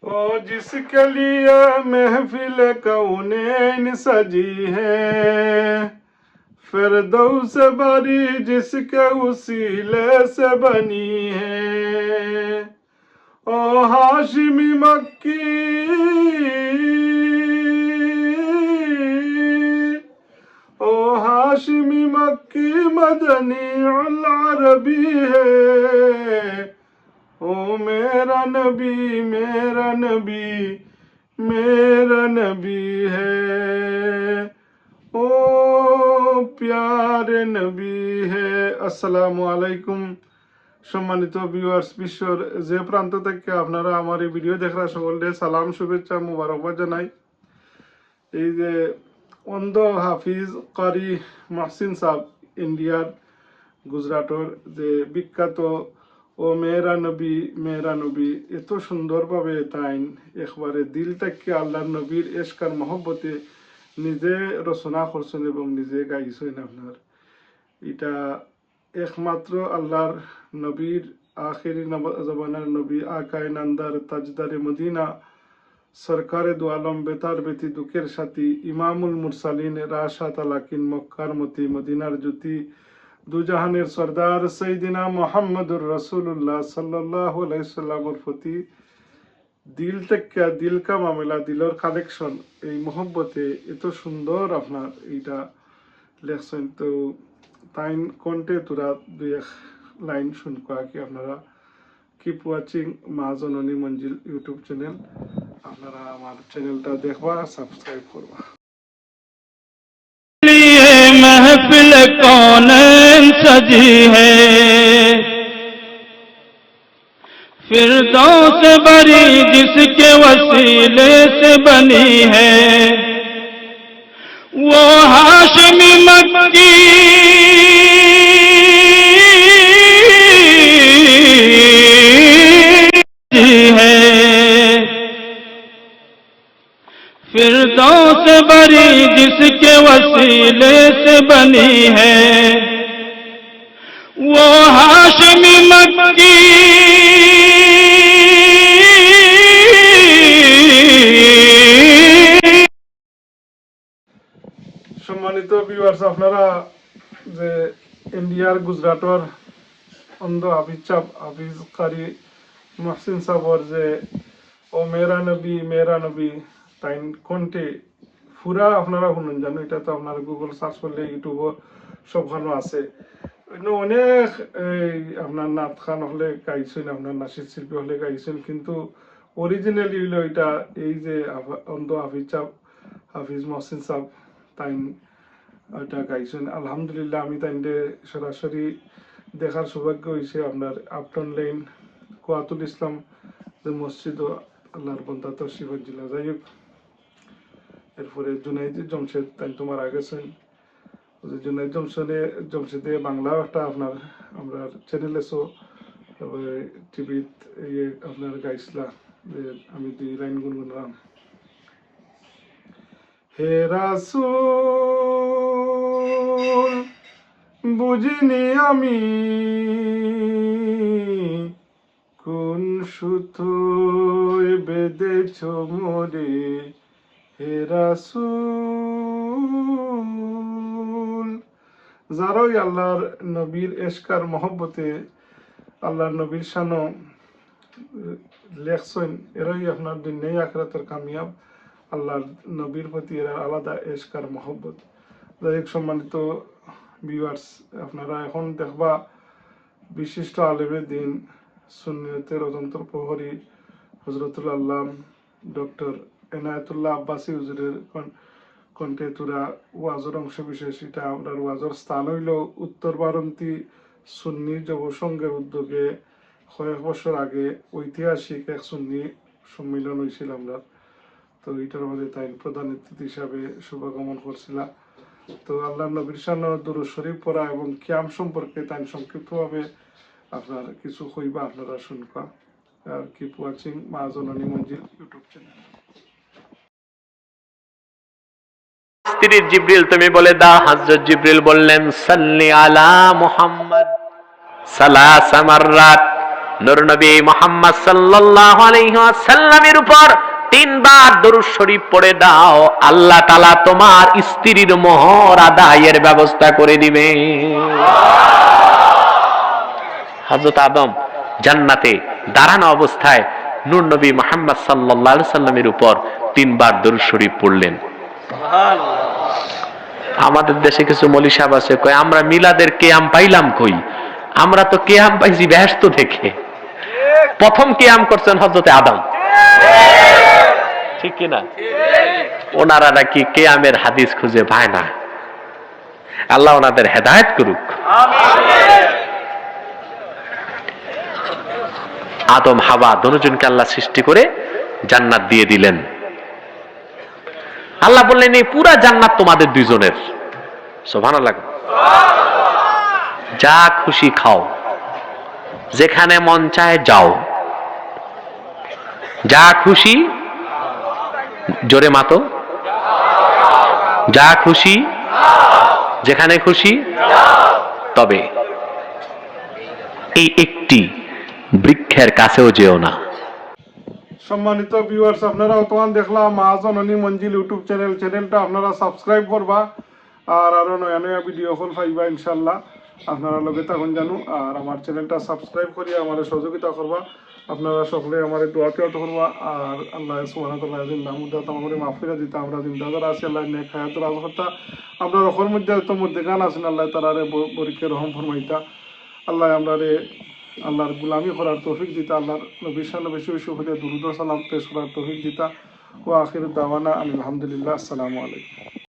ओ जिसके लिए महफिल कौनैन सजी है, फिरदौस बरी जिसके उसीले से बनी है। ओ हाशिमी मक्की, ओ हाशिमी मक्की मदनी अल अरबी है। ओ मेरा नबी मेरा नबी मेरा नबी है, ओ प्यारे नबी है। আসসালামু আলাইকুম সম্মানিত ভিউয়ার্স, বিশ্বর যে প্রান্ত থেকে আপনারা আমার এই ভিডিও দেখরা সকলকে সালাম শুভেচ্ছা মুবারকবাদ জানাই। এই যে অন্ধ হাফিজ কারি মহসিন সাহেব ইন্ডিয়ার গুজরাটর যে বিখ্যাত ও মেরা নবী এত সুন্দরভাবে তাইন একবারে দিল থেকে আল্লাহর নবীর এশকার মহব্বতে নিজে রচনা করছেন এবং নিজে গাইছেন। আপনার এটা একমাত্র আল্লাহর নবীর আখেরি জবানের নবী আকায় নান্দার তাজদারে মদিনা সরকারে দু আলম বেতার বেতি দুঃখের সাথী ইমামুল মুরসালিন রাশাত আলাকিন মক্কার মতি মদিনার জ্যোতি দুজাহানের সর্দার সৈয়দিনা মোহাম্মদুর রসুল্লাহ সাল্লাল্লাহু আলাইহি সাল্লামের প্রতি দিল থেকে দিল কা মামলা দিলর কালেকশন এই মোহব্বতে এত সুন্দর আপনার এইটা লেখছেন। তো তাইন কন্টে তোরা দুই এক লাইন শুনকা কি আপনারা কিপ ওয়াচিং মা জননী মঞ্জিল ইউটিউব চ্যানেল। আপনারা আমার চ্যানেলটা দেখবা, সাবস্ক্রাইব করবা। महफिल कौनैन सजी है, फिरदौस बरी जिसके वसीले से बनी है। वो हाशिमी मक्की है, फिरदौस बरी जिसके वसीले से बनी है। वो हाशिमी मक्की সম্মানিত ভিউয়ার্স, আপনারা যে ইন্ডিয়ার গুজরাটর অন্ধ হাফিজ কারি মহসিন সাহর যে ও মেরা নবী তাইন কন্টে পুরা আপনারা শুনুন জানো। এটা তো আপনারা গুগল সার্চ করলে ইউটিউবও সবখানে আছে। অনেক আপনার নাত খান হলে গাইছেন, আপনার নাসির শিল্পী হলে গাইছেন, কিন্তু অরিজিনালি হইলো এটা এই যে অন্ধ হাফিজ মহসিন সাহেব তাইন এটা গাইছেন। আলহামদুলিল্লাহ আমি তাইনকে সরাসরি দেখার সৌভাগ্য হয়েছে। আপনার আপটন লাইন কোয়াতুল ইসলাম যে মসজিদ আল্লাহর বন্দা তশরিফ জেলা। যাই হোক, এরপরে জুনাইদ জমশেদ তাই তোমার আগেছেন। জুনাইদ জমশেদে বাংলা একটা আপনার আমরা চ্যানেলে শো তারপরে টিভিত আপনার গাইছিলা যে আমি দুই লাইন গুনগুনলাম। হে রাসূল বুঝিনি আমি কোন সুতোয় বেঁধেছ মোরে, হে রাসূল। যারাই আল্লাহর নবীর এশকার মহব্বতে আল্লাহর নবীর শানো লেখছেন, এরাই আপনার দুনিয়া আখিরাতের কামিয়াব। আল্লাহর নবীর প্রতি এরা আলাদা এশকার মহব্বত। যাই হোক, সম্মানিত ভিউয়ার্স, আপনারা এখন দেখবা বিশিষ্ট আলেমে দিন সুন্নিয়তের অজন্তর প্রহরী হজরতুল আল্লাহ ডক্টর এনায়েতুল্লাহ আব্বাসী হুজুরের কণ্ঠে তুরা ওয়াজের অংশ বিশেষ। এটা আমরা ওয়াজের স্থান হইল উত্তর বারান্তি সুন্নি যুব সংঘের উদ্যোগে কয়েক বছর আগে ঐতিহাসিক এক সুন্নি সম্মেলন হয়েছিল আমরা। তো এটার মধ্যে তাই প্রধান অতিথি হিসাবে শুভাগমন করছিলাম। তো আল্লাহ নবীর শানে দুরূদ শরীফ পড়া এবং কিয়াম সম্পর্কে তাই সংক্ষিপ্তভাবে আপনার কিছু কইবা, আপনারা শুনবা। আর কিপ ওয়াচিং মা জননী মঞ্জিল ইউটিউব চ্যানেল। স্ত্রী জিবরিল তুমি বলে দাও। হযরত জিবরিল বললেন সাল্লি আলা মুহাম্মদ সালাসা মাররাত, নূর নবী মুহাম্মদ সাল্লাল্লাহু আলাইহি ওয়াসাল্লামের উপর 3 বার দরুদ শরীফ পড়ে দাও, আল্লাহ তাআলা তোমার স্ত্রীর মোহর আদায়ের ব্যবস্থা করে দিবে। হযরত আদম জান্নাতে দাঁড়ানো অবস্থায় নূর নবী মুহাম্মদ সাল্লাল্লাহু আলাইহি সাল্লামের উপর 3 বার দরুদ শরীফ পড়লেন। আমাদের দেশে কিছু মৌলী সাহেব আছে, কয় আমরা মিলাদের কিয়াম পাইলাম কই? আমরা তো কিয়াম পাইছি বেহেশত থেকে। প্রথম কিয়াম করছেন হযরত আদম, ঠিক কিনা? ওনারা নাকি কিয়ামের হাদিস খুঁজে পায় না। আল্লাহ ওনাদের হেদায়েত করুক। আদম হাওয়া দুজনকে আল্লাহ সৃষ্টি করে জান্নাত দিয়ে দিলেন। আল্লাহ বললেন এই পুরা জান্নাত তোমাদের দুইজনের। সুবহানাল্লাহ। যা খুশি খাও, যেখানে মন চায় যাও, যা খুশি, জোরে মাতো, যা খুশি, যেখানে খুশি, তবে এই একটি বৃক্ষের কাছেও যেও না। সম্মানিত ভিউয়ার্স, আপনারা বর্তমান দেখলাম মা জননী মঞ্জিল ইউটিউব চ্যানেলটা আপনারা সাবস্ক্রাইব করবা আর আরো নয়া নয়া ভিডিও ফল পাইবা ইনশাআল্লাহ। আপনারা লগে থাকুন জানো, আর আমার চ্যানেলটা সাবস্ক্রাইব করিয়া আমার সহযোগিতা করবা। আপনারা সকলে আমার দোয়াতে করবা। আর আল্লাহ সুবহানাহু ওয়া তাআলা জিন্দা মুদ্দা তামাম মাগফিরাত দিতা। আমরা জিন্দা যারা আছি আল্লাহ নেক হায়াত রাজ করতা। আমরা রহর মধ্যে তো মধ্যে গান আছেন, আল্লাহ তাআলারে বরিকে রহম ফরমাইতা। আল্লাহ আমরারে আল্লাহর গুলামি করার তৌফিক দিতা। আল্লাহর নবীর সাল্লাল্লাহু আলাইহি ওয়াসাল্লাম দুরূদ ও সালাম পেশ করার তৌফিক দিতা। ওয়া আখিরু দাওয়ানা আলহামদুলিল্লাহ। আসসালামু আলাইকুম।